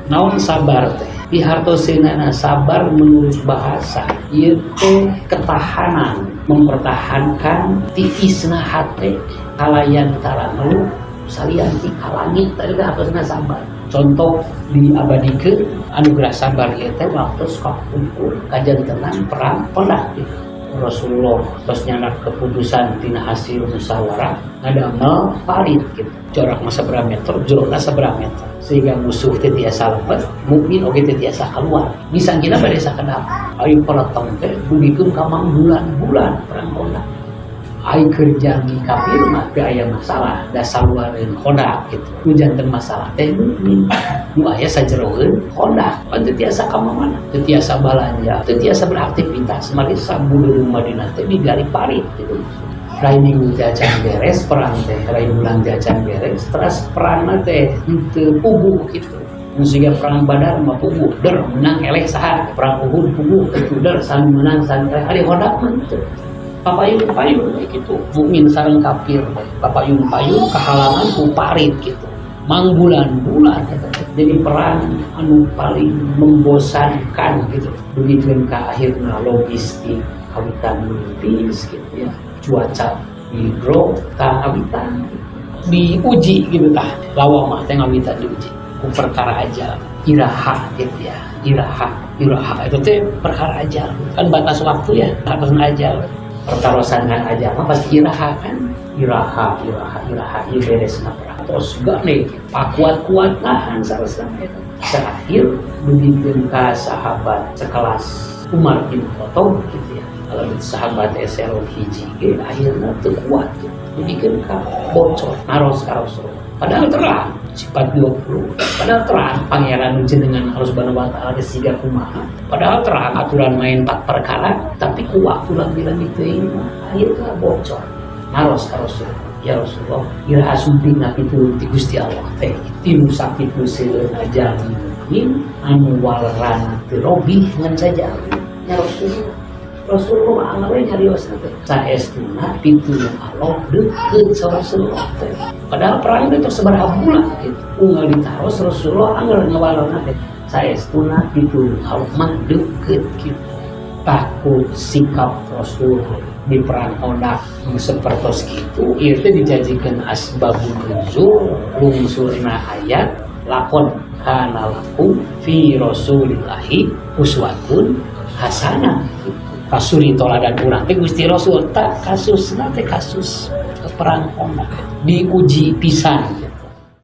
Naon sabar teh? Dihartoseunana sabar menurut bahasa ieu teh ketahanan, mempertahankan tiisna hate kalayan taranu salian ti kalangit tadi hartosna sabar. Contoh diabadikeun anugerah sabar ieu teh waktu kakumpul kajantenan perang Hondak. Rasulullah terus nyanak keputusan tina hasil musyawarah ngadamel parit gitu corak masa berapa meter jorokna seberapa meter sehingga musuh teh tiasa lepet mukmin oge teh tiasa keluar disangkina bade sakedap ayo peletong teh dugikeun ka bulan-bulan perang Hondak ayo kerja di kafir mah teu aya masalah da saluareun Hondak gitu hujanteun masalah teh mukmin nu aya sajeroeun Hondak teu tiasa ka mana teu tiasa balanja teu tiasa beraktivitas mari sabudeur Madinah teh digali parit gitu lain minggu jajan beres perang teh lain bulan jajan beres terus perang teh teu puguh gitu sehingga perang Badar mah puguh der menang eleh saha perang Uhud puguh kitu der san menang san ari Hondak mah teu papayun gitu mukmin sareng kafir papayun kehalangan ku parit gitu mang bulan-bulan gitu. Jadi perang anu paling membosankan gitu begituan ke akhirnya logistik kawitan menipis gitu ya cuaca hidro kawitan diuji gitu tah lawa mah teh ngawitan diuji ku perkara aja iraha gitu ya iraha itu teh perkara aja kan batas waktu ya batas ajal pertarosan kan aja mah pasti iraha kan iraha ieu beresna perang terus gane pakuat nahan sarasana eta terakhir dugikeun ka sahabat sekelas Umar bin Khattab gitu ya kalau sahabat eselon hiji ge akhirna teu kuat dugikeun ka bocor naros ka Rasulullah padahal terang sifat 20 padahal terang pangeran jenengan harus subhanahu wa ta'ala siga kumaha padahal terang aturan main 4 perkara tapi ku waktu bilang itu akhirnya bocor naros ka Rasulullah ya Rasulullah ira asumpina pitu ti Gusti Allah teh tilu sakitu seueun ajal mungkin anu walrana teu robih ngan saja ya Rasulullah anggawe nyarios teh saestuna pitunya Allah deukeut sa Rasulullah teh padahal perang itu sabaraha bulan gitu unggal ditaros Rasulullah anggar ngawalana teh saestuna pitunya Allah mah deukeut gitu takut sikap Rasulullah di perang Hondak sepertos gitu ieu teh dijadikeun asbabun nuzul lungsurna ayat lakon kana lakum fi rasulillahi uswatun hasanah kasuri toladan urang teh Gusti Rasul tak kasusna teh kasus perang Hondak diuji pisan